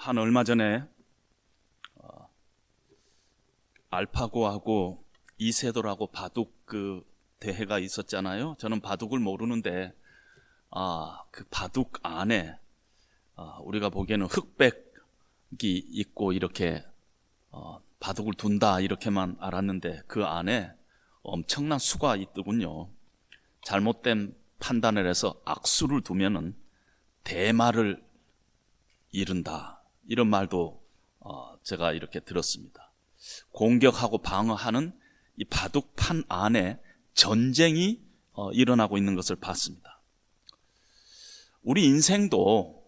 한 얼마 전에 알파고하고 이세돌하고 바둑 그 대회가 있었잖아요. 저는 바둑을 모르는데 그 바둑 안에 우리가 보기에는 흑백이 있고 이렇게 바둑을 둔다 이렇게만 알았는데 그 안에 엄청난 수가 있더군요. 잘못된 판단을 해서 악수를 두면은 대마를 이룬다 이런 말도 제가 이렇게 들었습니다. 공격하고 방어하는 이 바둑판 안에 전쟁이 일어나고 있는 것을 봤습니다. 우리 인생도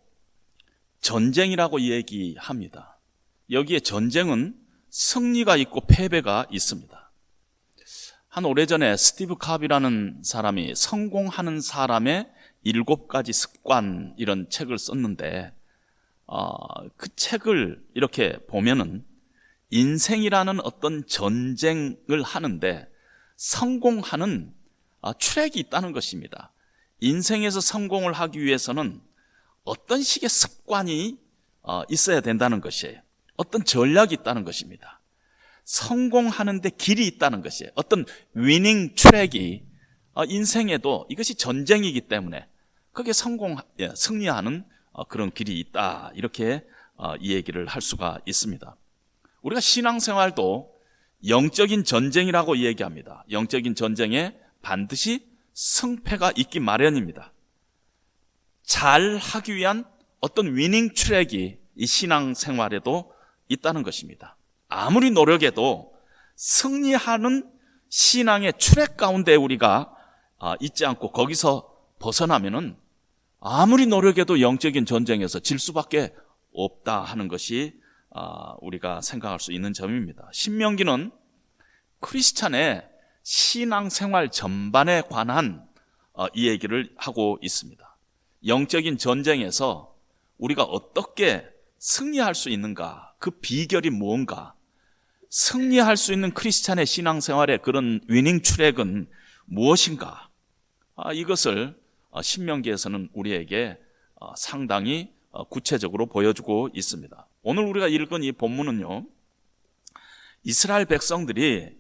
전쟁이라고 얘기합니다. 여기에 전쟁은 승리가 있고 패배가 있습니다. 한 오래전에 스티브 카비라는 사람이 성공하는 사람의 7가지 습관 이런 책을 썼는데 그 책을 이렇게 보면은 인생이라는 어떤 전쟁을 하는데 성공하는 트랙이 있다는 것입니다. 인생에서 성공을 하기 위해서는 어떤 식의 습관이 있어야 된다는 것이에요. 어떤 전략이 있다는 것입니다. 성공하는데 길이 있다는 것이에요. 어떤 위닝 트랙이 인생에도 이것이 전쟁이기 때문에 그게 승리하는 그런 길이 있다 이렇게 이 얘기를 할 수가 있습니다. 우리가 신앙생활도 영적인 전쟁이라고 얘기합니다. 영적인 전쟁에 반드시 승패가 있기 마련입니다. 잘 하기 위한 어떤 위닝 트랙이 이 신앙생활에도 있다는 것입니다. 아무리 노력해도 승리하는 신앙의 트랙 가운데 우리가 있지 않고 거기서 벗어나면은 아무리 노력해도 영적인 전쟁에서 질 수밖에 없다 하는 것이 우리가 생각할 수 있는 점입니다. 신명기는 크리스찬의 신앙생활 전반에 관한 이 얘기를 하고 있습니다. 영적인 전쟁에서 우리가 어떻게 승리할 수 있는가, 그 비결이 무언가, 승리할 수 있는 크리스찬의 신앙생활의 그런 위닝 트랙은 무엇인가, 이것을 신명기에서는 우리에게 상당히 구체적으로 보여주고 있습니다. 오늘 우리가 읽은 이 본문은요, 이스라엘 백성들이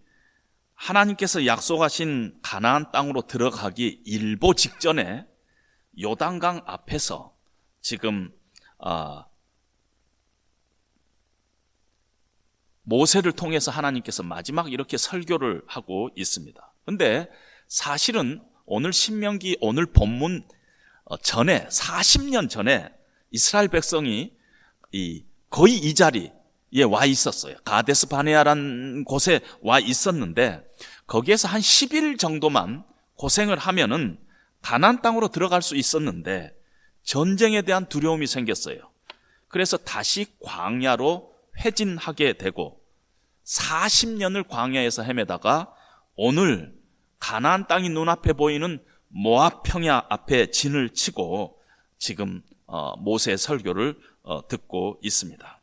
하나님께서 약속하신 가나안 땅으로 들어가기 일보 직전에 요단강 앞에서 지금 모세를 통해서 하나님께서 마지막 이렇게 설교를 하고 있습니다. 그런데 사실은 오늘 신명기 오늘 본문 전에 40년 전에 이스라엘 백성이 거의 이 자리에 와 있었어요. 가데스 바네아라는 곳에 와 있었는데 거기에서 한 10일 정도만 고생을 하면은 가나안 땅으로 들어갈 수 있었는데 전쟁에 대한 두려움이 생겼어요. 그래서 다시 광야로 회진하게 되고 40년을 광야에서 헤매다가 오늘 가나안 땅이 눈앞에 보이는 모압 평야 앞에 진을 치고 지금 모세의 설교를 듣고 있습니다.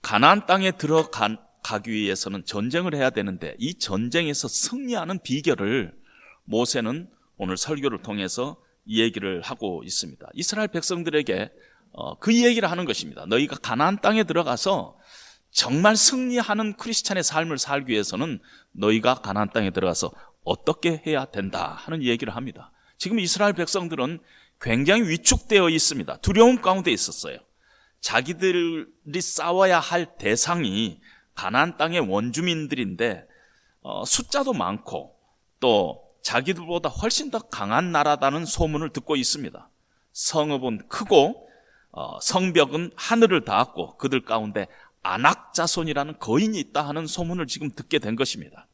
가나안 땅에 들어가기 위해서는 전쟁을 해야 되는데 이 전쟁에서 승리하는 비결을 모세는 오늘 설교를 통해서 이 얘기를 하고 있습니다. 이스라엘 백성들에게 그 얘기를 하는 것입니다. 너희가 가나안 땅에 들어가서 정말 승리하는 크리스찬의 삶을 살기 위해서는 너희가 가나안 땅에 들어가서 어떻게 해야 된다 하는 얘기를 합니다. 지금 이스라엘 백성들은 굉장히 위축되어 있습니다. 두려움 가운데 있었어요. 자기들이 싸워야 할 대상이 가나안 땅의 원주민들인데 숫자도 많고 또 자기들보다 훨씬 더 강한 나라다는 소문을 듣고 있습니다. 성읍은 크고 성벽은 하늘을 닿았고 그들 가운데 아낙 자손이라는 거인이 있다 하는 소문을 지금 듣게 된 것입니다.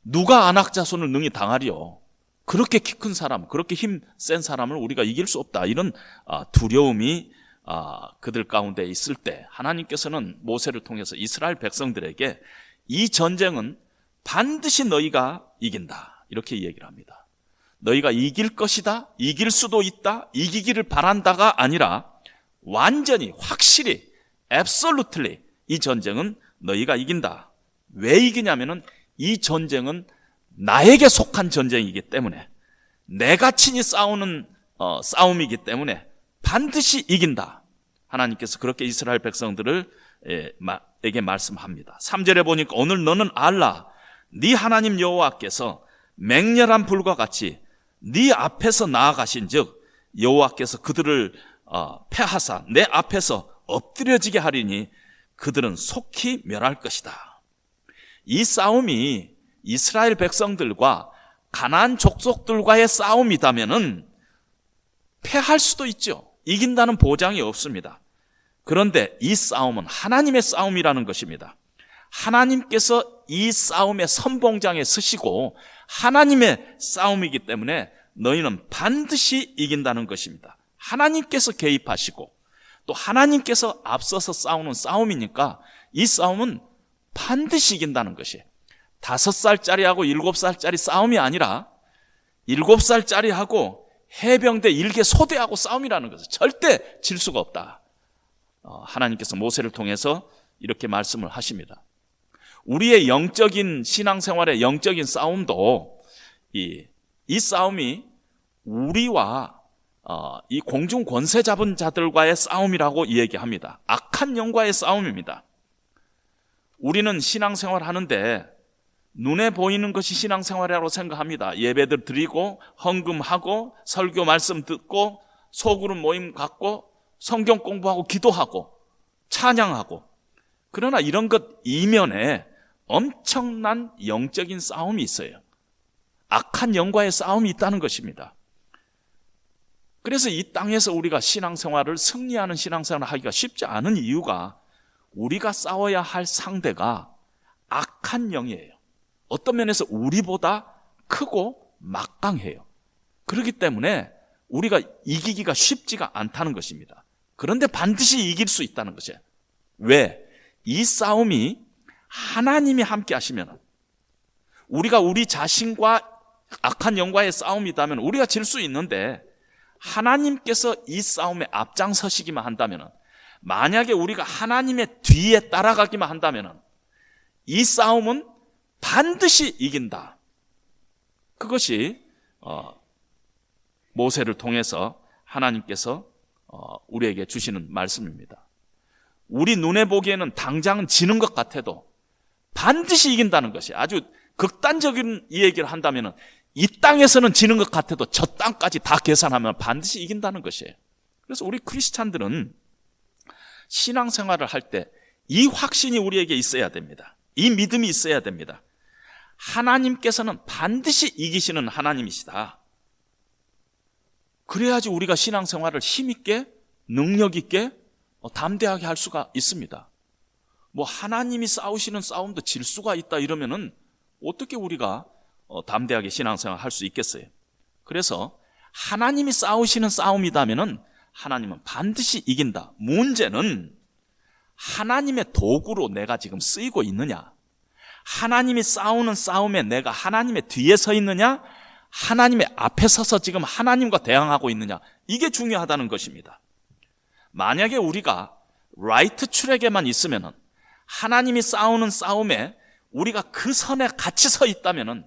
누가 아낙 자손을 능히 당하리요? 그렇게 키 큰 사람, 그렇게 힘 센 사람을 우리가 이길 수 없다. 이런 두려움이 그들 가운데 있을 때 하나님께서는 모세를 통해서 이스라엘 백성들에게 이 전쟁은 반드시 너희가 이긴다 이렇게 얘기를 합니다. 너희가 이길 것이다, 이길 수도 있다, 이기기를 바란다가 아니라 완전히 확실히 absolutely 이 전쟁은 너희가 이긴다. 왜 이기냐면은 이 전쟁은 나에게 속한 전쟁이기 때문에 내가 친히 싸우는 싸움이기 때문에 반드시 이긴다. 하나님께서 그렇게 이스라엘 백성들에게 말씀합니다. 3절에 보니까 오늘 너는 알라 네 하나님 여호와께서 맹렬한 불과 같이 네 앞에서 나아가신즉 여호와께서 그들을 패하사 내 앞에서 엎드려지게 하리니 그들은 속히 멸할 것이다. 이 싸움이 이스라엘 백성들과 가나안 족속들과의 싸움이라면은 패할 수도 있죠. 이긴다는 보장이 없습니다. 그런데 이 싸움은 하나님의 싸움이라는 것입니다. 하나님께서 이 싸움의 선봉장에 서시고 하나님의 싸움이기 때문에 너희는 반드시 이긴다는 것입니다. 하나님께서 개입하시고 또 하나님께서 앞서서 싸우는 싸움이니까 이 싸움은 반드시 이긴다는 것이에요. 5살짜리하고 7살짜리 싸움이 아니라 7살짜리하고 해병대 일개 소대하고 싸움이라는 것을 절대 질 수가 없다. 하나님께서 모세를 통해서 이렇게 말씀을 하십니다. 우리의 영적인 신앙생활의 영적인 싸움도 이 싸움이 우리와 이 공중 권세 잡은 자들과의 싸움이라고 얘기합니다. 악한 영과의 싸움입니다. 우리는 신앙생활 하는데 눈에 보이는 것이 신앙생활이라고 생각합니다. 예배들 드리고 헌금하고 설교 말씀 듣고 소그룹 모임 갖고 성경 공부하고 기도하고 찬양하고, 그러나 이런 것 이면에 엄청난 영적인 싸움이 있어요. 악한 영과의 싸움이 있다는 것입니다. 그래서 이 땅에서 우리가 신앙생활을 승리하는 신앙생활을 하기가 쉽지 않은 이유가 우리가 싸워야 할 상대가 악한 영이에요. 어떤 면에서 우리보다 크고 막강해요. 그렇기 때문에 우리가 이기기가 쉽지가 않다는 것입니다. 그런데 반드시 이길 수 있다는 것이에요. 왜? 이 싸움이 하나님이 함께 하시면, 우리가 우리 자신과 악한 영과의 싸움이라면 우리가 질 수 있는데 하나님께서 이 싸움에 앞장서시기만 한다면, 만약에 우리가 하나님의 뒤에 따라가기만 한다면 이 싸움은 반드시 이긴다. 그것이 모세를 통해서 하나님께서 우리에게 주시는 말씀입니다. 우리 눈에 보기에는 당장은 지는 것 같아도 반드시 이긴다는 것이, 아주 극단적인 이 얘기를 한다면 이 땅에서는 지는 것 같아도 저 땅까지 다 계산하면 반드시 이긴다는 것이에요. 그래서 우리 크리스찬들은 신앙생활을 할 때 이 확신이 우리에게 있어야 됩니다. 이 믿음이 있어야 됩니다. 하나님께서는 반드시 이기시는 하나님이시다. 그래야지 우리가 신앙생활을 힘있게 능력있게 담대하게 할 수가 있습니다. 뭐 하나님이 싸우시는 싸움도 질 수가 있다 이러면은 어떻게 우리가 담대하게 신앙생활 할 수 있겠어요? 그래서 하나님이 싸우시는 싸움이라면은 하나님은 반드시 이긴다. 문제는 하나님의 도구로 내가 지금 쓰이고 있느냐, 하나님이 싸우는 싸움에 내가 하나님의 뒤에 서 있느냐, 하나님의 앞에 서서 지금 하나님과 대항하고 있느냐, 이게 중요하다는 것입니다. 만약에 우리가 라이트 트랙에만 있으면은, 하나님이 싸우는 싸움에 우리가 그 선에 같이 서 있다면은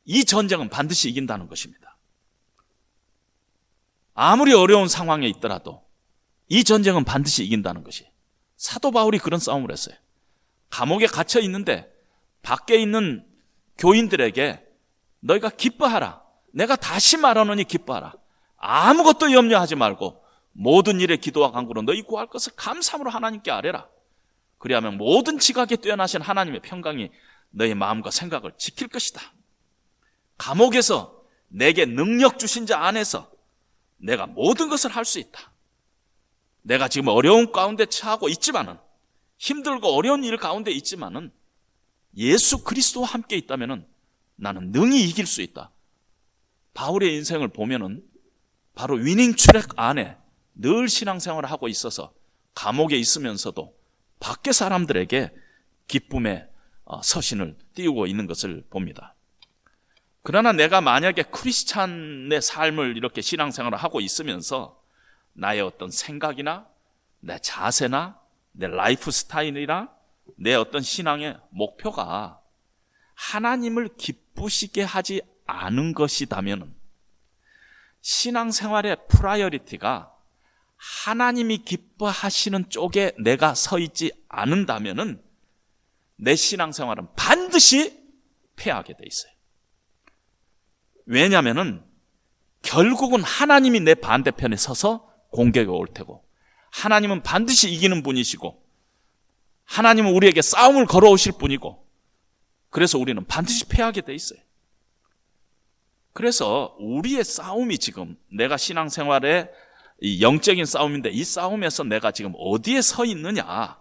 이 전쟁은 반드시 이긴다는 것입니다. 아무리 어려운 상황에 있더라도 이 전쟁은 반드시 이긴다는 것이, 사도 바울이 그런 싸움을 했어요. 감옥에 갇혀 있는데 밖에 있는 교인들에게 너희가 기뻐하라, 내가 다시 말하노니 기뻐하라, 아무것도 염려하지 말고 모든 일에 기도와 간구로 너희 구할 것을 감사함으로 하나님께 아뢰라. 그리하면 모든 지각에 뛰어나신 하나님의 평강이 너희 마음과 생각을 지킬 것이다. 감옥에서 내게 능력 주신 자 안에서 내가 모든 것을 할 수 있다. 내가 지금 어려운 가운데 처하고 있지만은, 힘들고 어려운 일 가운데 있지만은 예수 그리스도와 함께 있다면은 나는 능히 이길 수 있다. 바울의 인생을 보면은 바로 위닝 트랙 안에 늘 신앙생활을 하고 있어서 감옥에 있으면서도 밖에 사람들에게 기쁨의 서신을 띄우고 있는 것을 봅니다. 그러나 내가 만약에 크리스찬의 삶을 이렇게 신앙생활을 하고 있으면서 나의 어떤 생각이나 내 자세나 내 라이프 스타일이나 내 어떤 신앙의 목표가 하나님을 기쁘시게 하지 않은 것이라면, 신앙생활의 프라이어리티가 하나님이 기뻐하시는 쪽에 내가 서 있지 않는다면은 내 신앙생활은 반드시 패하게 돼 있어요. 왜냐하면은 결국은 하나님이 내 반대편에 서서 공격이 올 테고, 하나님은 반드시 이기는 분이시고, 하나님은 우리에게 싸움을 걸어오실 분이고, 그래서 우리는 반드시 패하게 돼 있어요. 그래서 우리의 싸움이 지금, 내가 신앙생활에 이 영적인 싸움인데, 이 싸움에서 내가 지금 어디에 서 있느냐,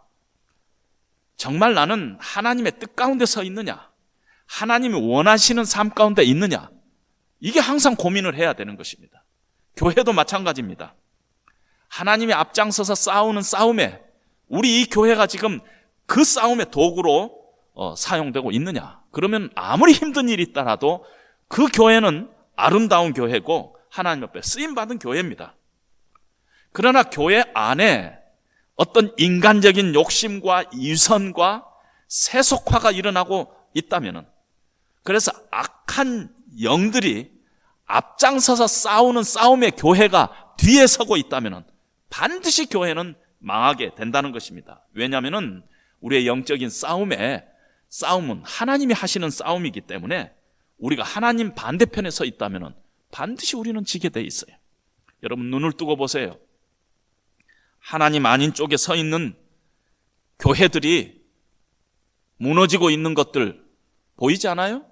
정말 나는 하나님의 뜻 가운데 서 있느냐, 하나님이 원하시는 삶 가운데 있느냐, 이게 항상 고민을 해야 되는 것입니다. 교회도 마찬가지입니다. 하나님이 앞장서서 싸우는 싸움에 우리 이 교회가 지금 그 싸움의 도구로 사용되고 있느냐, 그러면 아무리 힘든 일이 있더라도 그 교회는 아름다운 교회고 하나님 앞에 쓰임받은 교회입니다. 그러나 교회 안에 어떤 인간적인 욕심과 유선과 세속화가 일어나고 있다면, 그래서 악한 영들이 앞장서서 싸우는 싸움의 교회가 뒤에 서고 있다면 반드시 교회는 망하게 된다는 것입니다. 왜냐하면 우리의 영적인 싸움은 하나님이 하시는 싸움이기 때문에, 우리가 하나님 반대편에 서 있다면 반드시 우리는 지게 돼 있어요. 여러분, 눈을 뜨고 보세요. 하나님 아닌 쪽에 서 있는 교회들이 무너지고 있는 것들 보이지 않아요?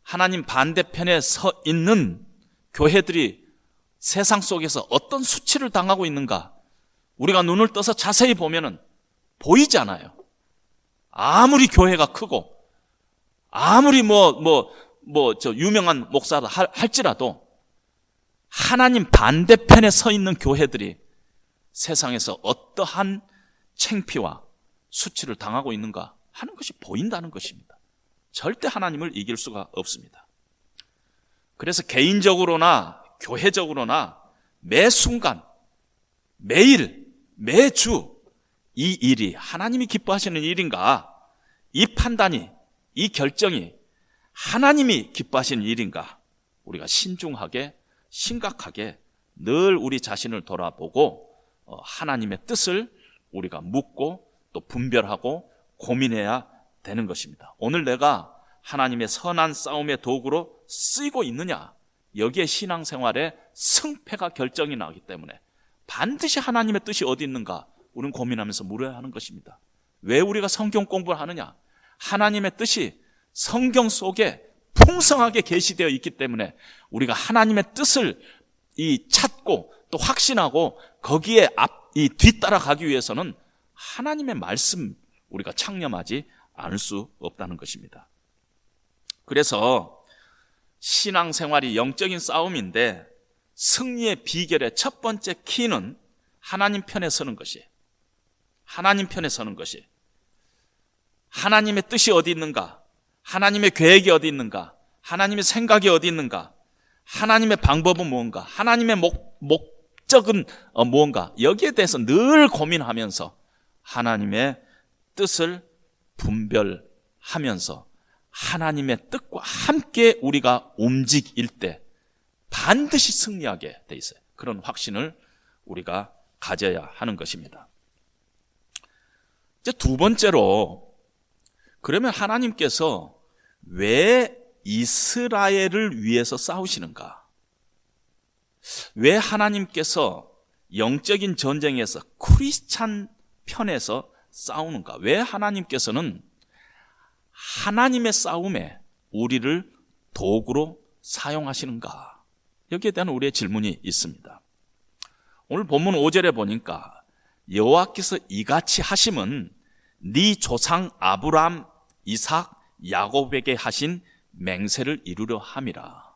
하나님 반대편에 서 있는 교회들이 세상 속에서 어떤 수치를 당하고 있는가, 우리가 눈을 떠서 자세히 보면은 보이지 않아요. 아무리 교회가 크고 아무리 유명한 목사다 할지라도 하나님 반대편에 서 있는 교회들이 세상에서 어떠한 창피와 수치를 당하고 있는가 하는 것이 보인다는 것입니다. 절대 하나님을 이길 수가 없습니다. 그래서 개인적으로나 교회적으로나 매 순간, 매일, 매주 이 일이 하나님이 기뻐하시는 일인가, 이 판단이, 이 결정이 하나님이 기뻐하시는 일인가, 우리가 신중하게, 심각하게 늘 우리 자신을 돌아보고 하나님의 뜻을 우리가 묻고 또 분별하고 고민해야 되는 것입니다. 오늘 내가 하나님의 선한 싸움의 도구로 쓰이고 있느냐, 여기에 신앙생활의 승패가 결정이 나기 때문에 반드시 하나님의 뜻이 어디 있는가 우리는 고민하면서 물어야 하는 것입니다. 왜 우리가 성경 공부를 하느냐? 하나님의 뜻이 성경 속에 풍성하게 계시되어 있기 때문에 우리가 하나님의 뜻을 찾고 또 확신하고 거기에 뒤따라가기 위해서는 하나님의 말씀 우리가 창념하지 않을 수 없다는 것입니다. 그래서 신앙생활이 영적인 싸움인데 승리의 비결의 첫 번째 키는 하나님 편에 서는 것이에요. 하나님 편에 서는 것이, 하나님의 뜻이 어디 있는가, 하나님의 계획이 어디 있는가, 하나님의 생각이 어디 있는가, 하나님의 방법은 무언가, 하나님의 목적은 무언가, 여기에 대해서 늘 고민하면서 하나님의 뜻을 분별하면서 하나님의 뜻과 함께 우리가 움직일 때 반드시 승리하게 돼 있어요. 그런 확신을 우리가 가져야 하는 것입니다. 이제 두 번째로, 그러면 하나님께서 왜 이스라엘을 위해서 싸우시는가? 왜 하나님께서 영적인 전쟁에서 크리스찬 편에서 싸우는가? 왜 하나님께서는 하나님의 싸움에 우리를 도구로 사용하시는가? 여기에 대한 우리의 질문이 있습니다. 오늘 본문 5절에 보니까 여호와께서 이같이 하심은 네 조상 아브라함, 이삭, 야곱에게 하신 맹세를 이루려 함이라.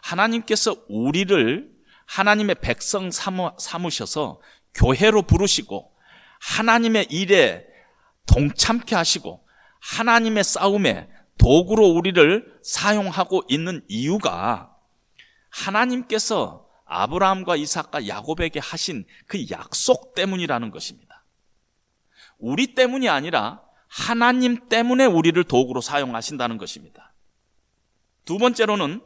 하나님께서 우리를 하나님의 백성 삼으셔서 교회로 부르시고 하나님의 일에 동참케 하시고 하나님의 싸움에 도구로 우리를 사용하고 있는 이유가 하나님께서 아브라함과 이삭과 야곱에게 하신 그 약속 때문이라는 것입니다. 우리 때문이 아니라 하나님 때문에 우리를 도구로 사용하신다는 것입니다. 두 번째로는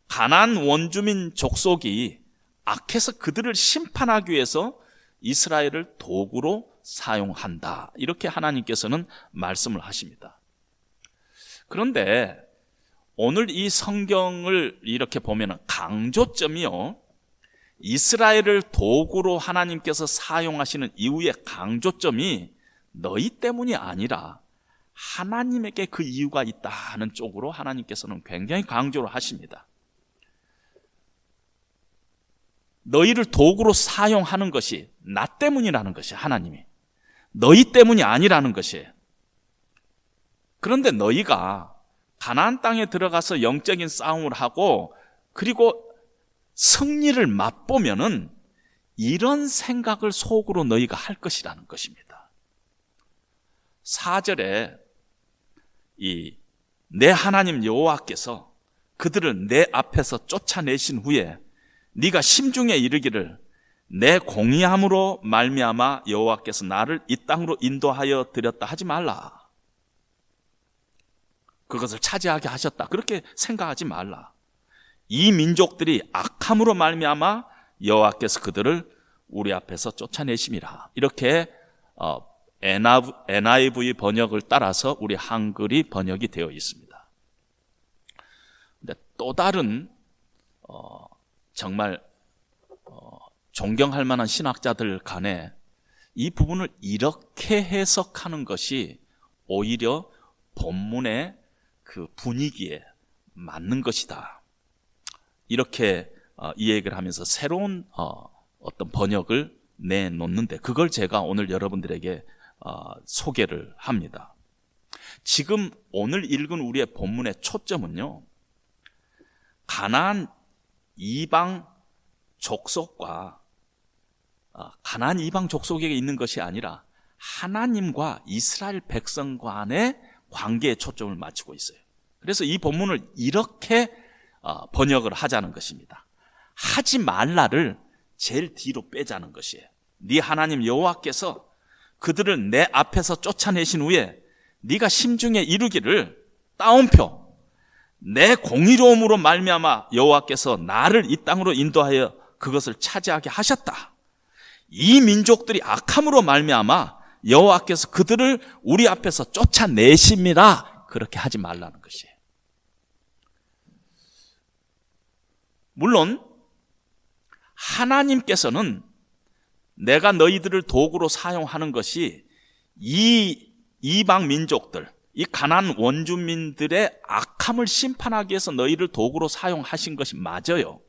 가나안 원주민 족속이 악해서 그들을 심판하기 위해서 이스라엘을 도구로 사용한다. 이렇게 하나님께서는 말씀을 하십니다. 그런데 오늘 이 성경을 이렇게 보면 강조점이요, 이스라엘을 도구로 하나님께서 사용하시는 이유의 강조점이 너희 때문이 아니라 하나님에게 그 이유가 있다는 쪽으로 하나님께서는 굉장히 강조를 하십니다. 너희를 도구로 사용하는 것이 나 때문이라는 것이 하나님이, 너희 때문이 아니라는 것이에요. 그런데 너희가 가나안 땅에 들어가서 영적인 싸움을 하고 그리고 승리를 맛보면은 이런 생각을 속으로 너희가 할 것이라는 것입니다. 4절에 내 하나님 여호와께서 그들을 내 앞에서 쫓아내신 후에 네가 심중에 이르기를 내 공의함으로 말미암아 여호와께서 나를 이 땅으로 인도하여 드렸다 하지 말라. 그것을 차지하게 하셨다, 그렇게 생각하지 말라. 이 민족들이 악함으로 말미암아 여호와께서 그들을 우리 앞에서 쫓아내심이라. 이렇게 NIV 번역을 따라서 우리 한글이 번역이 되어 있습니다. 근데 또 다른 정말 존경할 만한 신학자들 간에 이 부분을 이렇게 해석하는 것이 오히려 본문의 그 분위기에 맞는 것이다, 이렇게 이 얘기를 하면서 새로운 어떤 번역을 내놓는데, 그걸 제가 오늘 여러분들에게 소개를 합니다. 지금 오늘 읽은 우리의 본문의 초점은요, 가나안 이방 족속과 가나안 이방 족속에게 있는 것이 아니라 하나님과 이스라엘 백성 간의 관계에 초점을 맞추고 있어요. 그래서 이 본문을 이렇게 번역을 하자는 것입니다. 하지 말라를 제일 뒤로 빼자는 것이에요. 네 하나님 여호와께서 그들을 내 앞에서 쫓아내신 후에 네가 심중에 이르기를, 따옴표, 내 공의로움으로 말미암아 여호와께서 나를 이 땅으로 인도하여 그것을 차지하게 하셨다. 이 민족들이 악함으로 말미암아 여호와께서 그들을 우리 앞에서 쫓아내심이라. 그렇게 하지 말라는 것이에요. 물론 하나님께서는 내가 너희들을 도구로 사용하는 것이 이 이방 민족들, 이 가나안 원주민들의 악함을 심판하기 위해서 너희를 도구로 사용하신 것이 맞아요.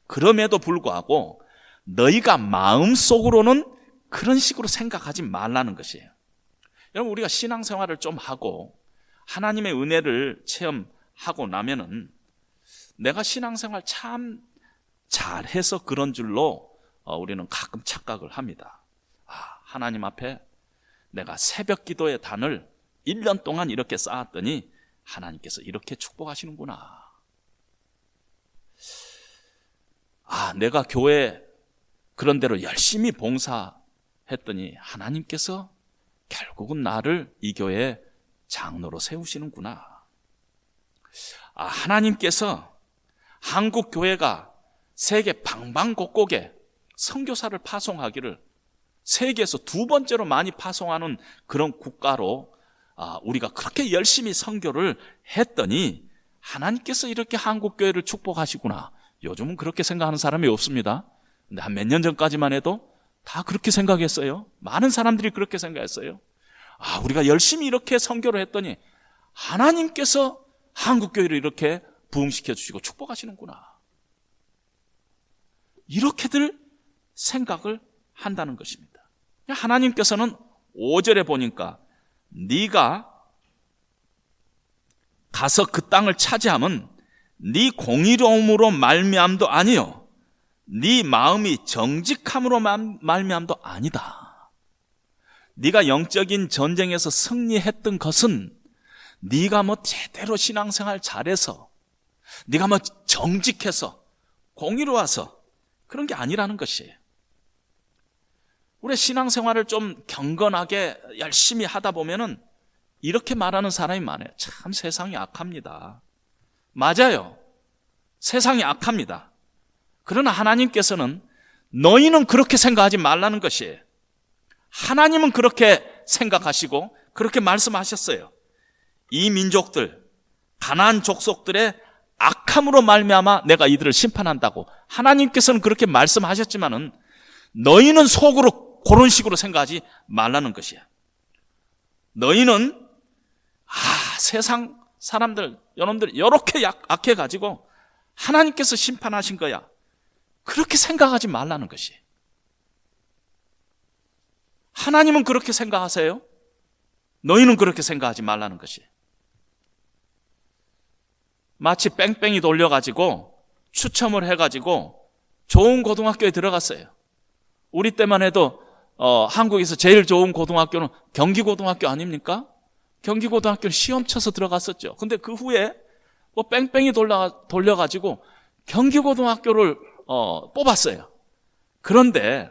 그럼에도 불구하고 너희가 마음속으로는 그런 식으로 생각하지 말라는 것이에요. 여러분, 우리가 신앙생활을 좀 하고 하나님의 은혜를 체험하고 나면은 내가 신앙생활 참 잘해서 그런 줄로 우리는 가끔 착각을 합니다. 하나님 앞에 내가 새벽 기도의 단을 1년 동안 이렇게 쌓았더니 하나님께서 이렇게 축복하시는구나. 내가 교회 그런 대로 열심히 봉사했더니 하나님께서 결국은 나를 이 교회에 장로로 세우시는구나. 하나님께서 한국 교회가 세계 방방곡곡에 선교사를 파송하기를 세계에서 2번째로 많이 파송하는 그런 국가로 우리가 그렇게 열심히 선교를 했더니 하나님께서 이렇게 한국 교회를 축복하시구나. 요즘은 그렇게 생각하는 사람이 없습니다. 근데 한 몇 년 전까지만 해도 다 그렇게 생각했어요. 많은 사람들이 그렇게 생각했어요. 우리가 열심히 이렇게 선교를 했더니 하나님께서 한국 교회를 이렇게 부흥시켜 주시고 축복하시는구나. 이렇게들 생각을 한다는 것입니다. 하나님께서는 5절에 보니까 네가 가서 그 땅을 차지하면 네 공의로움으로 말미암도 아니요 네 마음이 정직함으로 말미암도 아니다. 네가 영적인 전쟁에서 승리했던 것은 네가 제대로 신앙생활 잘해서, 네가 정직해서 공의로워서 그런 게 아니라는 것이에요. 우리 신앙생활을 좀 경건하게 열심히 하다 보면은 이렇게 말하는 사람이 많아요. 참 세상이 악합니다. 맞아요. 세상이 악합니다. 그러나 하나님께서는 너희는 그렇게 생각하지 말라는 것이에요. 하나님은 그렇게 생각하시고 그렇게 말씀하셨어요. 이 민족들, 가나안 족속들의 악함으로 말미암아 내가 이들을 심판한다고 하나님께서는 그렇게 말씀하셨지만은 너희는 속으로 그런 식으로 생각하지 말라는 것이야. 너희는 세상 사람들, 여러분들 이렇게 악해가지고 하나님께서 심판하신 거야. 그렇게 생각하지 말라는 것이. 하나님은 그렇게 생각하세요? 너희는 그렇게 생각하지 말라는 것이. 마치 뺑뺑이 돌려가지고 추첨을 해가지고 좋은 고등학교에 들어갔어요. 우리 때만 해도 한국에서 제일 좋은 고등학교는 경기고등학교 아닙니까? 경기고등학교는 시험 쳐서 들어갔었죠. 근데 그 후에 뭐 뺑뺑이 돌려가지고 경기고등학교를 뽑았어요. 그런데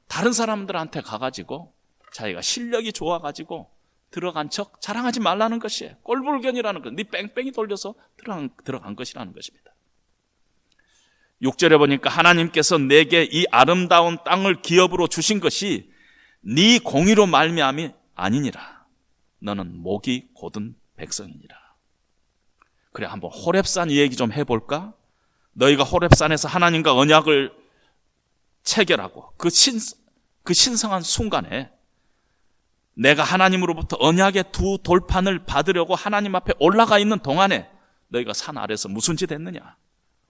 다른 사람들한테 가가지고 자기가 실력이 좋아가지고 들어간 척 자랑하지 말라는 것이에요. 꼴불견이라는 것, 네 뺑뺑이 돌려서 들어간 것이라는 것입니다. 6절에 보니까 하나님께서 내게 이 아름다운 땅을 기업으로 주신 것이 네 공의로 말미암이 아니니라. 너는 목이 곧은 백성이니라. 그래, 한번 호렙산 얘기 좀 해볼까? 너희가 호렙산에서 하나님과 언약을 체결하고 그 신성한 순간에 내가 하나님으로부터 언약의 두 돌판을 받으려고 하나님 앞에 올라가 있는 동안에 너희가 산 아래서 무슨 짓 했느냐?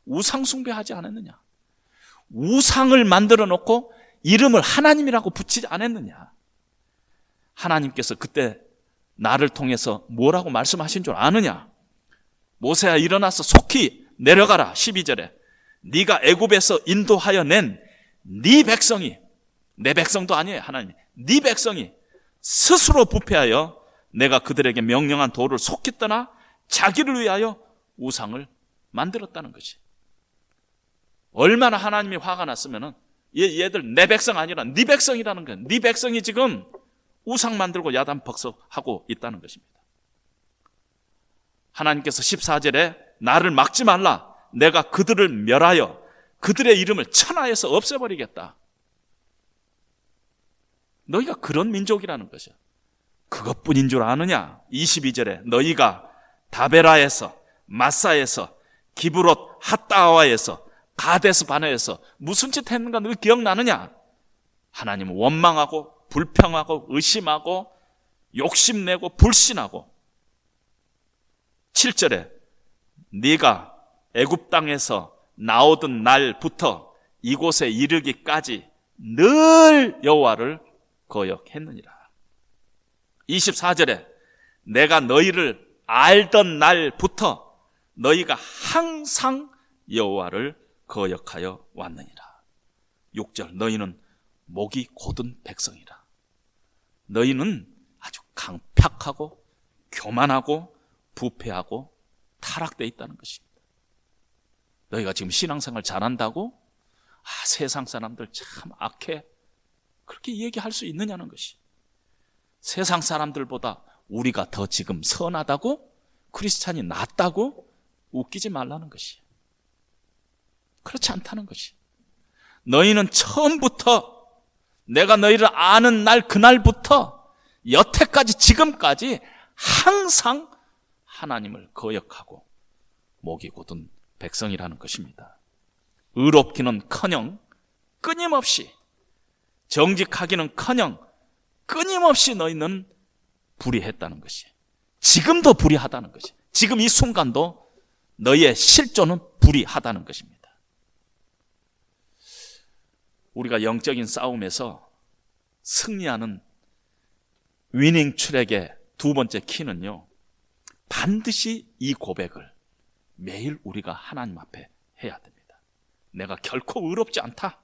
우상 숭배하지 않았느냐? 우상을 만들어 놓고 이름을 하나님이라고 붙이지 않았느냐? 하나님께서 그때 나를 통해서 뭐라고 말씀하신 줄 아느냐? 모세야 일어나서 속히 내려가라. 12절에 네가 애굽에서 인도하여 낸 네 백성이, 내 백성도 아니에요. 하나님, 네 백성이 스스로 부패하여 내가 그들에게 명령한 도를 속히 떠나 자기를 위하여 우상을 만들었다는 것이. 얼마나 하나님이 화가 났으면은 얘들 내 백성 아니라 네 백성이라는 거예요. 네 백성이 지금 우상 만들고 야단벅석하고 있다는 것입니다. 하나님께서 14절에 나를 막지 말라. 내가 그들을 멸하여 그들의 이름을 천하에서 없애버리겠다. 너희가 그런 민족이라는 것이야. 그것뿐인 줄 아느냐? 22절에 너희가 다베라에서, 마사에서, 기브롯 핫다와에서, 가데스 바네에서 무슨 짓 했는가 너 기억나느냐? 하나님은 원망하고 불평하고 의심하고 욕심내고 불신하고. 7절에 네가 애굽 땅에서 나오던 날부터 이곳에 이르기까지 늘 여호와를 거역했느니라. 24절에 내가 너희를 알던 날부터 너희가 항상 여호와를 거역하여 왔느니라. 6절 너희는 목이 곧은 백성이라. 너희는 아주 강팍하고 교만하고 부패하고 타락되어 있다는 것입니다. 너희가 지금 신앙생활 잘한다고 세상 사람들 참 악해, 그렇게 얘기할 수 있느냐는 것이. 세상 사람들보다 우리가 더 지금 선하다고, 크리스찬이 낫다고 웃기지 말라는 것이. 그렇지 않다는 것이. 너희는 처음부터, 내가 너희를 아는 날 그날부터 여태까지 지금까지 항상 하나님을 거역하고 목이 곧은 백성이라는 것입니다. 의롭기는커녕 끊임없이, 정직하기는커녕 끊임없이 너희는 불의했다는 것이. 지금도 불의하다는 것이. 지금 이 순간도 너희의 실존은 불의하다는 것입니다. 우리가 영적인 싸움에서 승리하는 위닝 트랙의 두 번째 키는요, 반드시 이 고백을 매일 우리가 하나님 앞에 해야 됩니다. 내가 결코 의롭지 않다.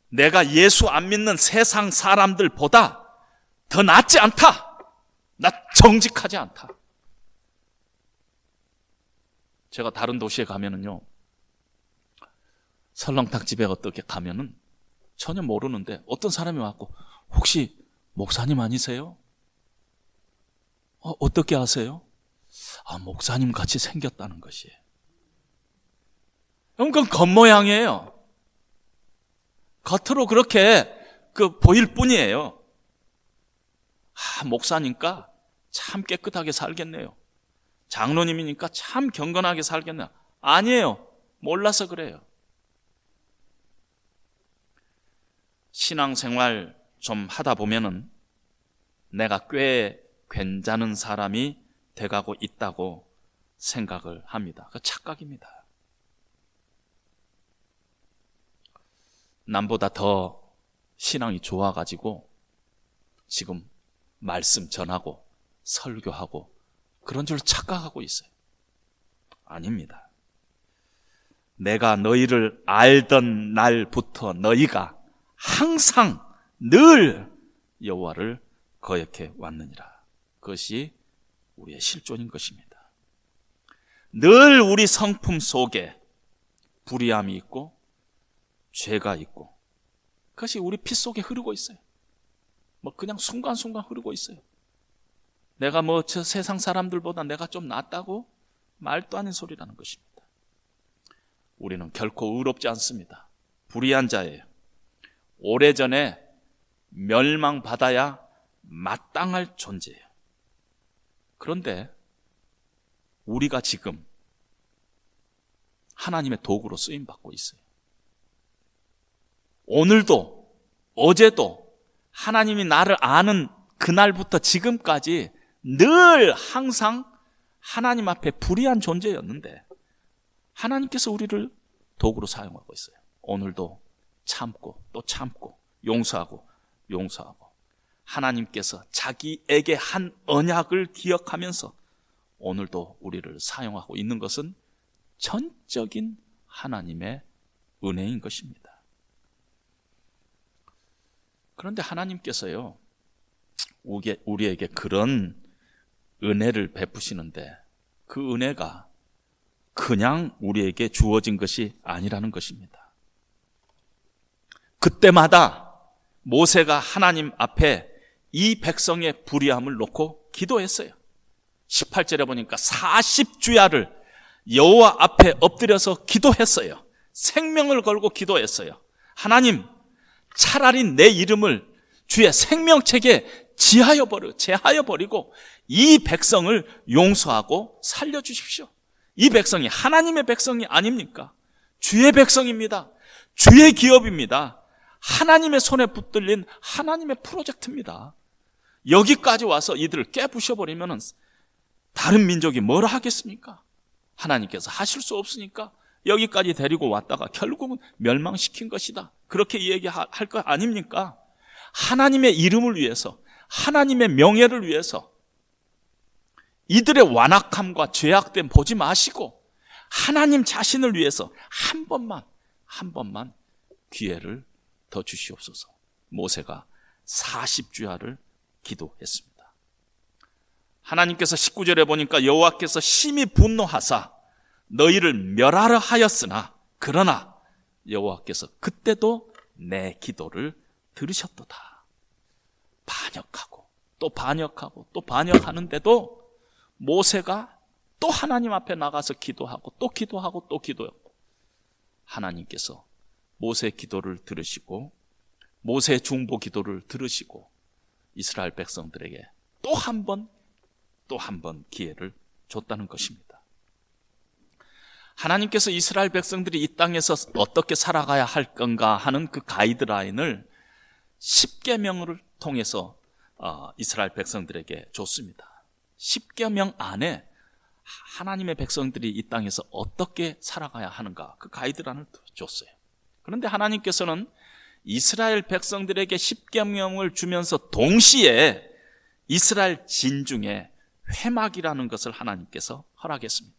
내가 예수 안 믿는 세상 사람들보다 더 낫지 않다. 나 정직하지 않다. 제가 다른 도시에 가면은요, 설렁탕집에 어떻게 가면은 전혀 모르는데 어떤 사람이 왔고, 혹시 목사님 아니세요? 어떻게 아세요? 목사님 같이 생겼다는 것이에요. 그건 겉모양이에요. 겉으로 그렇게 보일 뿐이에요. 목사니까 참 깨끗하게 살겠네요. 장로님이니까 참 경건하게 살겠네요. 아니에요. 몰라서 그래요. 신앙생활 좀 하다 보면은 내가 꽤 괜찮은 사람이 돼가고 있다고 생각을 합니다. 그 착각입니다. 남보다 더 신앙이 좋아가지고 지금 말씀 전하고 설교하고 그런 줄 착각하고 있어요. 아닙니다. 내가 너희를 알던 날부터 너희가 항상 늘 여호와를 거역해 왔느니라. 그것이 우리의 실존인 것입니다. 늘 우리 성품 속에 불의함이 있고 죄가 있고 그것이 우리 피 속에 흐르고 있어요. 그냥 순간순간 흐르고 있어요. 내가 저 세상 사람들보다 내가 좀 낫다고? 말도 아닌 소리라는 것입니다. 우리는 결코 의롭지 않습니다. 불의한 자예요. 오래전에 멸망받아야 마땅할 존재예요. 그런데 우리가 지금 하나님의 도구로 쓰임받고 있어요. 오늘도 어제도 하나님이 나를 아는 그날부터 지금까지 늘 항상 하나님 앞에 불의한 존재였는데 하나님께서 우리를 도구로 사용하고 있어요. 오늘도 참고 또 참고 용서하고 하나님께서 자기에게 한 언약을 기억하면서 오늘도 우리를 사용하고 있는 것은 전적인 하나님의 은혜인 것입니다. 그런데 하나님께서요, 우리에게 그런 은혜를 베푸시는데 그 은혜가 그냥 우리에게 주어진 것이 아니라는 것입니다. 그때마다 모세가 하나님 앞에 이 백성의 불의함을 놓고 기도했어요. 18절에 보니까 40주야를 여호와 앞에 엎드려서 기도했어요. 생명을 걸고 기도했어요. 하나님, 차라리 내 이름을 주의 생명책에 제하여 버리고 이 백성을 용서하고 살려주십시오. 이 백성이 하나님의 백성이 아닙니까? 주의 백성입니다. 주의 기업입니다. 하나님의 손에 붙들린 하나님의 프로젝트입니다. 여기까지 와서 이들을 깨부셔버리면 다른 민족이 뭐라 하겠습니까? 하나님께서 하실 수 없으니까 여기까지 데리고 왔다가 결국은 멸망시킨 것이다. 그렇게 얘기할 거 아닙니까? 하나님의 이름을 위해서, 하나님의 명예를 위해서 이들의 완악함과 죄악됨 보지 마시고 하나님 자신을 위해서 한 번만 기회를 더 주시옵소서. 모세가 40주야를 기도했습니다. 하나님께서 19절에 보니까 여호와께서 심히 분노하사 너희를 멸하려 하였으나 그러나 여호와께서 그때도 내 기도를 들으셨도다. 반역하고 또 반역하고 또 반역하는데도 모세가 또 하나님 앞에 나가서 기도하고 또 기도하고 또 기도하고 하나님께서 모세의 기도를 들으시고 모세의 중보 기도를 들으시고 이스라엘 백성들에게 또 한 번 기회를 줬다는 것입니다. 하나님께서 이스라엘 백성들이 이 땅에서 어떻게 살아가야 할 건가 하는 그 가이드라인을 10계명을 통해서 이스라엘 백성들에게 줬습니다. 10계명 안에 하나님의 백성들이 이 땅에서 어떻게 살아가야 하는가 그 가이드라인을 줬어요. 그런데 하나님께서는 이스라엘 백성들에게 10계명을 주면서 동시에 이스라엘 진중에 회막이라는 것을 하나님께서 허락했습니다.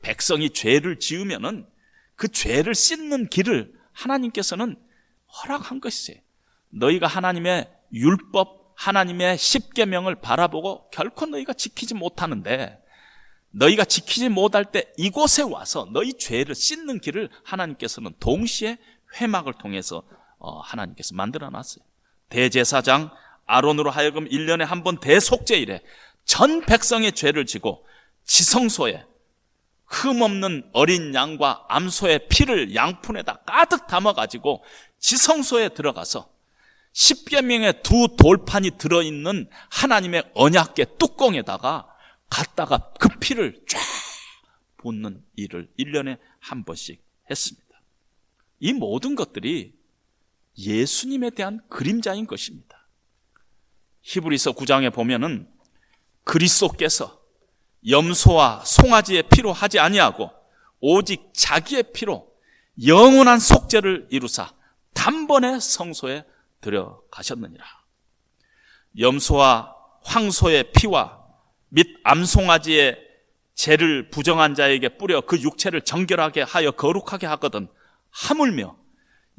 백성이 죄를 지으면은 그 죄를 씻는 길을 하나님께서는 허락한 것이에요. 너희가 하나님의 율법, 하나님의 10계명을 바라보고 결코 너희가 지키지 못하는데 너희가 지키지 못할 때 이곳에 와서 너희 죄를 씻는 길을 하나님께서는 동시에 회막을 통해서 하나님께서 만들어놨어요. 대제사장 아론으로 하여금 1년에 한 번 대속죄일에 전 백성의 죄를 지고 지성소에 흠없는 어린 양과 암소의 피를 양푼에다 가득 담아가지고 지성소에 들어가서 십계명의 두 돌판이 들어있는 하나님의 언약궤 뚜껑에다가 갖다가 그 피를 쫙 붓는 일을 1년에 한 번씩 했습니다. 이 모든 것들이 예수님에 대한 그림자인 것입니다. 히브리서 9장에 보면은 그리스도께서 염소와 송아지의 피로 하지 아니하고 오직 자기의 피로 영원한 속죄를 이루사 단번에 성소에 들어가셨느니라. 염소와 황소의 피와 및 암송아지의 죄를 부정한 자에게 뿌려 그 육체를 정결하게 하여 거룩하게 하거든 하물며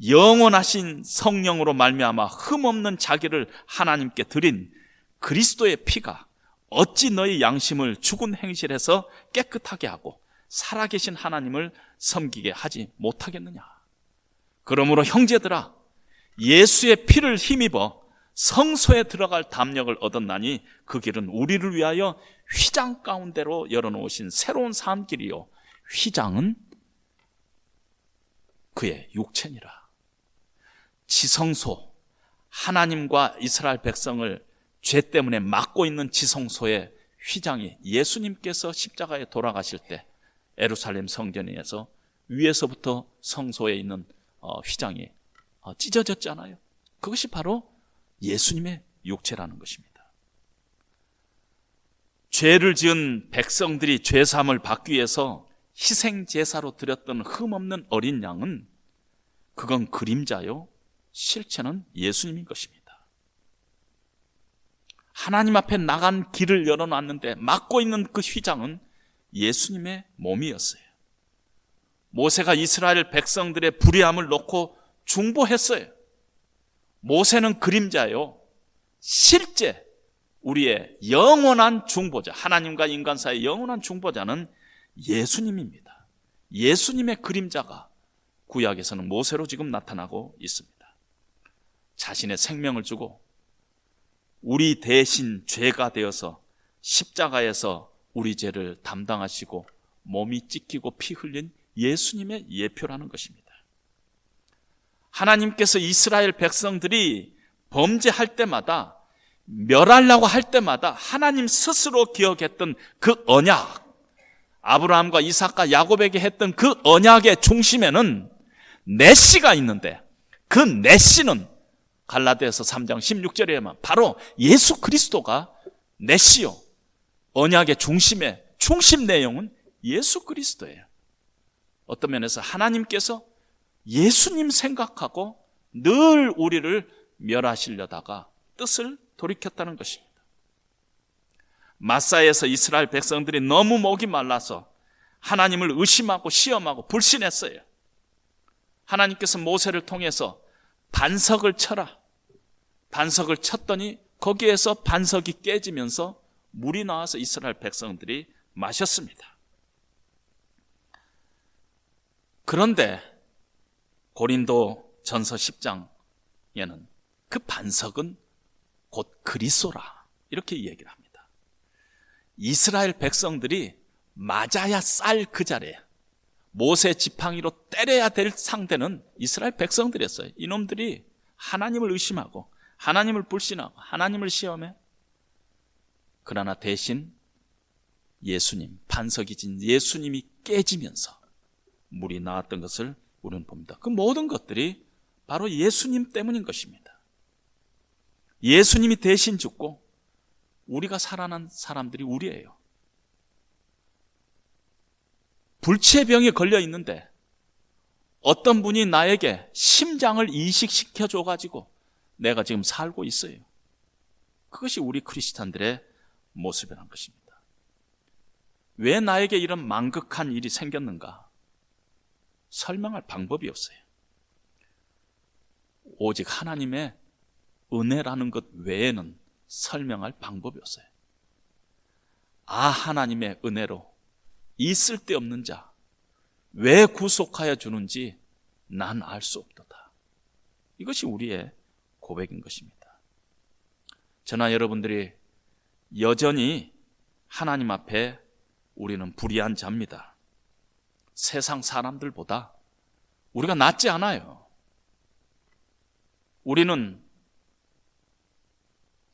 영원하신 성령으로 말미암아 흠없는 자기를 하나님께 드린 그리스도의 피가 어찌 너희 양심을 죽은 행실에서 깨끗하게 하고 살아계신 하나님을 섬기게 하지 못하겠느냐. 그러므로 형제들아, 예수의 피를 힘입어 성소에 들어갈 담력을 얻었나니 그 길은 우리를 위하여 휘장 가운데로 열어놓으신 새로운 삶길이요 휘장은 그의 육체니라. 지성소, 하나님과 이스라엘 백성을 죄 때문에 막고 있는 지성소의 휘장이 예수님께서 십자가에 돌아가실 때 예루살렘 성전에서 위에서부터 성소에 있는 휘장이 찢어졌잖아요. 그것이 바로 예수님의 육체라는 것입니다. 죄를 지은 백성들이 죄사함을 받기 위해서 희생제사로 드렸던 흠없는 어린 양은 그건 그림자요, 실체는 예수님인 것입니다. 하나님 앞에 나간 길을 열어놨는데 막고 있는 그 휘장은 예수님의 몸이었어요. 모세가 이스라엘 백성들의 불의함을 놓고 중보했어요. 모세는 그림자요, 실제 우리의 영원한 중보자, 하나님과 인간 사이의 영원한 중보자는 예수님입니다. 예수님의 그림자가 구약에서는 모세로 지금 나타나고 있습니다. 자신의 생명을 주고 우리 대신 죄가 되어서 십자가에서 우리 죄를 담당하시고 몸이 찢기고 피 흘린 예수님의 예표라는 것입니다. 하나님께서 이스라엘 백성들이 범죄할 때마다, 멸하려고 할 때마다 하나님 스스로 기억했던 그 언약, 아브라함과 이삭과 야곱에게 했던 그 언약의 중심에는 내시가 있는데, 그 내시는 갈라디아서 3장 16절에만 바로 예수 그리스도가 내시요, 언약의 중심 내용은 예수 그리스도예요. 어떤 면에서 하나님께서 예수님 생각하고 늘 우리를 멸하시려다가 뜻을 돌이켰다는 것입니다. 마사에서 이스라엘 백성들이 너무 목이 말라서 하나님을 의심하고 시험하고 불신했어요. 하나님께서 모세를 통해서 반석을 쳐라. 반석을 쳤더니 거기에서 반석이 깨지면서 물이 나와서 이스라엘 백성들이 마셨습니다. 그런데 고린도 전서 10장에는 그 반석은 곧 그리스도라 이렇게 얘기를 합니다. 이스라엘 백성들이 맞아야 쌀 그 자리에 모세 지팡이로 때려야 될 상대는 이스라엘 백성들이었어요. 이놈들이 하나님을 의심하고 하나님을 불신하고 하나님을 시험해. 그러나 대신 예수님, 반석이 진 예수님이 깨지면서 물이 나왔던 것을 우리는 봅니다. 그 모든 것들이 바로 예수님 때문인 것입니다. 예수님이 대신 죽고 우리가 살아난 사람들이 우리예요. 불치의 병에 걸려 있는데 어떤 분이 나에게 심장을 이식시켜줘가지고 내가 지금 살고 있어요. 그것이 우리 크리스찬들의 모습이라는 것입니다. 왜 나에게 이런 망극한 일이 생겼는가? 설명할 방법이 없어요. 오직 하나님의 은혜라는 것 외에는 설명할 방법이 없어요. 하나님의 은혜로 이 쓸데없는 자 왜 구속하여 주는지 난 알 수 없도다. 이것이 우리의 고백인 것입니다. 저나 여러분들이 여전히 하나님 앞에 우리는 불의한 자입니다. 세상 사람들보다 우리가 낫지 않아요. 우리는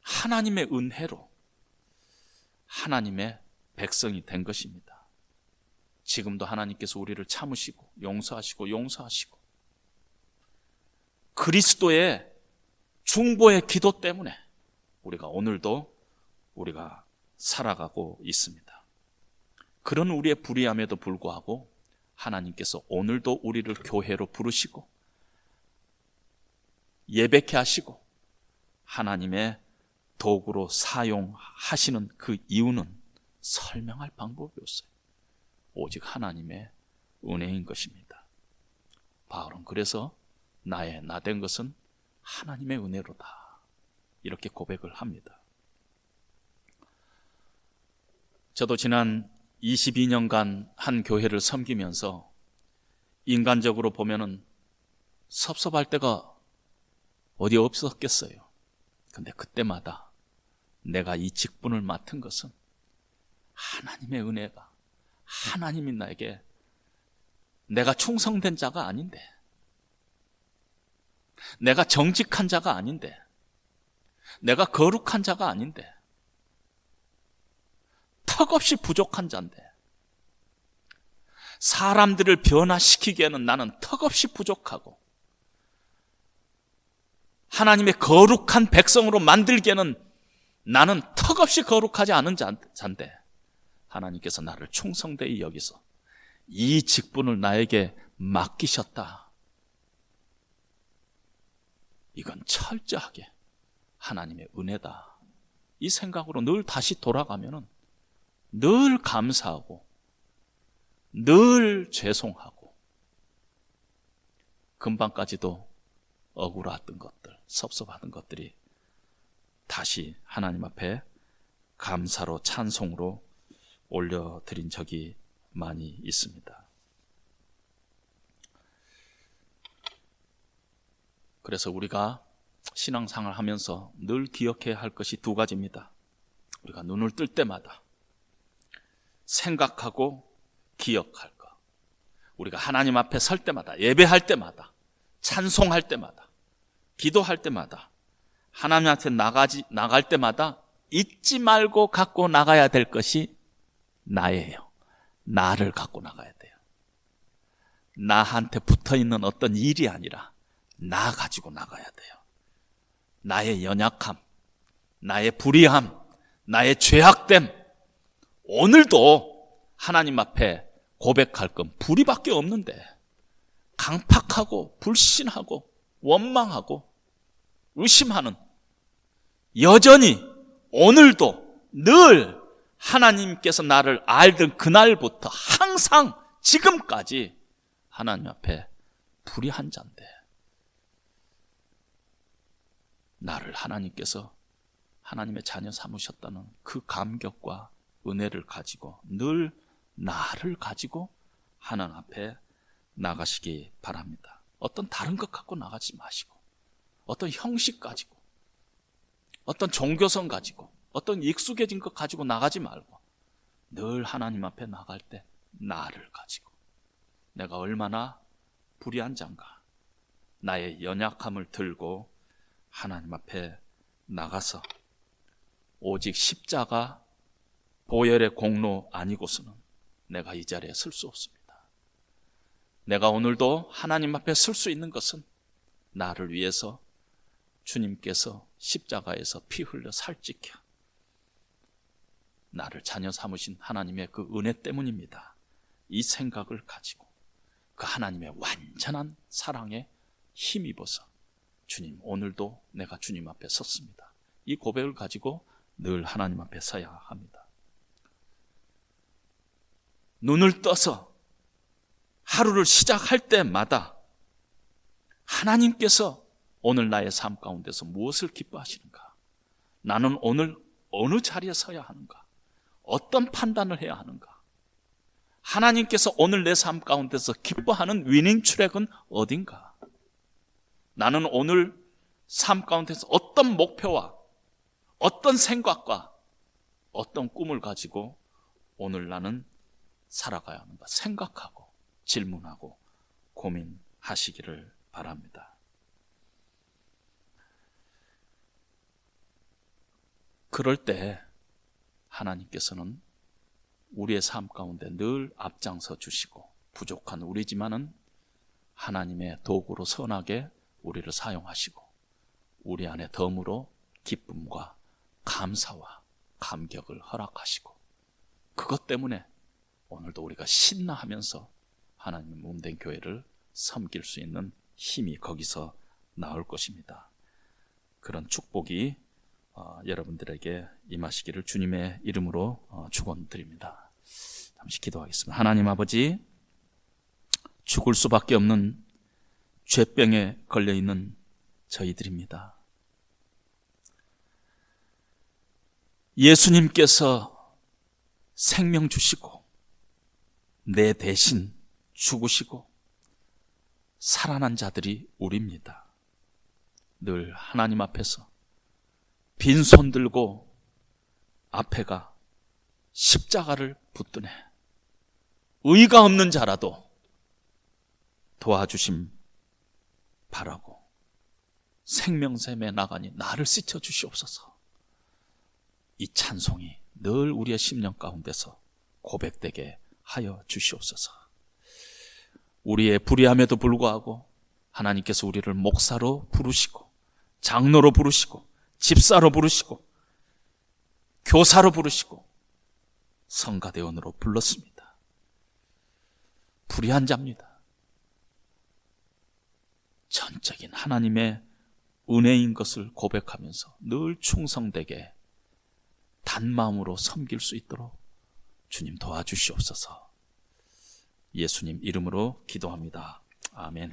하나님의 은혜로 하나님의 백성이 된 것입니다. 지금도 하나님께서 우리를 참으시고 용서하시고 그리스도의 중보의 기도 때문에 우리가 오늘도 우리가 살아가고 있습니다. 그런 우리의 불의함에도 불구하고 하나님께서 오늘도 우리를 교회로 부르시고 예배케 하시고 하나님의 도구로 사용하시는 그 이유는 설명할 방법이 없어요. 오직 하나님의 은혜인 것입니다. 바울은 그래서 나의 나 된 것은 하나님의 은혜로다, 이렇게 고백을 합니다. 저도 지난 22년간 한 교회를 섬기면서 인간적으로 보면은 섭섭할 때가 어디 없었겠어요. 근데 그때마다 내가 이 직분을 맡은 것은 하나님의 은혜가, 하나님이 나에게, 내가 충성된 자가 아닌데, 내가 정직한 자가 아닌데, 내가 거룩한 자가 아닌데, 턱없이 부족한 자인데, 사람들을 변화시키기에는 나는 턱없이 부족하고 하나님의 거룩한 백성으로 만들기에는 나는 턱없이 거룩하지 않은 자인데 하나님께서 나를 충성되이 여기서 이 직분을 나에게 맡기셨다. 이건 철저하게 하나님의 은혜다. 이 생각으로 늘 다시 돌아가면은 늘 감사하고 늘 죄송하고 금방까지도 억울했던 것들, 섭섭하던 것들이 다시 하나님 앞에 감사로 찬송으로 올려드린 적이 많이 있습니다. 그래서 우리가 신앙생활을 하면서 늘 기억해야 할 것이 두 가지입니다. 우리가 눈을 뜰 때마다 생각하고 기억할 것. 우리가 하나님 앞에 설 때마다, 예배할 때마다, 찬송할 때마다, 기도할 때마다, 하나님 앞에 나갈 때마다 잊지 말고 갖고 나가야 될 것이 나예요. 나를 갖고 나가야 돼요. 나한테 붙어있는 어떤 일이 아니라 나 가지고 나가야 돼요. 나의 연약함, 나의 불의함, 나의 죄악됨, 오늘도 하나님 앞에 고백할 건 불의밖에 없는데 강팍하고 불신하고 원망하고 의심하는, 여전히 오늘도 늘 하나님께서 나를 알던 그날부터 항상 지금까지 하나님 앞에 불의한 자인데 나를 하나님께서 하나님의 자녀 삼으셨다는 그 감격과 은혜를 가지고 늘 나를 가지고 하나님 앞에 나가시기 바랍니다. 어떤 다른 것 갖고 나가지 마시고, 어떤 형식 가지고, 어떤 종교성 가지고, 어떤 익숙해진 것 가지고 나가지 말고 늘 하나님 앞에 나갈 때 나를 가지고 내가 얼마나 불의한 자인가, 나의 연약함을 들고 하나님 앞에 나가서 오직 십자가 보혈의 공로 아니고서는 내가 이 자리에 설 수 없습니다. 내가 오늘도 하나님 앞에 설 수 있는 것은 나를 위해서 주님께서 십자가에서 피 흘려 살찌켜 나를 자녀 삼으신 하나님의 그 은혜 때문입니다. 이 생각을 가지고 그 하나님의 완전한 사랑에 힘입어서 주님, 오늘도 내가 주님 앞에 섰습니다. 이 고백을 가지고 늘 하나님 앞에 서야 합니다. 눈을 떠서 하루를 시작할 때마다 하나님께서 오늘 나의 삶 가운데서 무엇을 기뻐하시는가? 나는 오늘 어느 자리에 서야 하는가? 어떤 판단을 해야 하는가? 하나님께서 오늘 내 삶 가운데서 기뻐하는 위닝 트랙은 어딘가? 나는 오늘 삶 가운데서 어떤 목표와 어떤 생각과 어떤 꿈을 가지고 오늘 나는 살아가야 하는가 생각하고 질문하고 고민하시기를 바랍니다. 그럴 때 하나님께서는 우리의 삶 가운데 늘 앞장서 주시고 부족한 우리지만은 하나님의 도구로 선하게 우리를 사용하시고 우리 안에 덤으로 기쁨과 감사와 감격을 허락하시고 그것 때문에 오늘도 우리가 신나하면서 하나님의 몸된 교회를 섬길 수 있는 힘이 거기서 나올 것입니다. 그런 축복이 여러분들에게 임하시기를 주님의 이름으로 축원드립니다. 잠시 기도하겠습니다. 하나님 아버지, 죽을 수밖에 없는 죄병에 걸려있는 저희들입니다. 예수님께서 생명 주시고 내 대신 죽으시고 살아난 자들이 우리입니다. 늘 하나님 앞에서 빈손 들고 앞에가 십자가를 붙드네 의가 없는 자라도 도와주심 바라고 생명샘에 나가니 나를 씻어 주시옵소서. 이 찬송이 늘 우리의 심령 가운데서 고백되게 하여 주시옵소서. 우리의 불의함에도 불구하고 하나님께서 우리를 목사로 부르시고 장로로 부르시고 집사로 부르시고 교사로 부르시고 성가대원으로 불렀습니다. 불의한 자입니다. 전적인 하나님의 은혜인 것을 고백하면서 늘 충성되게 단마음으로 섬길 수 있도록 주님 도와주시옵소서. 예수님 이름으로 기도합니다. 아멘.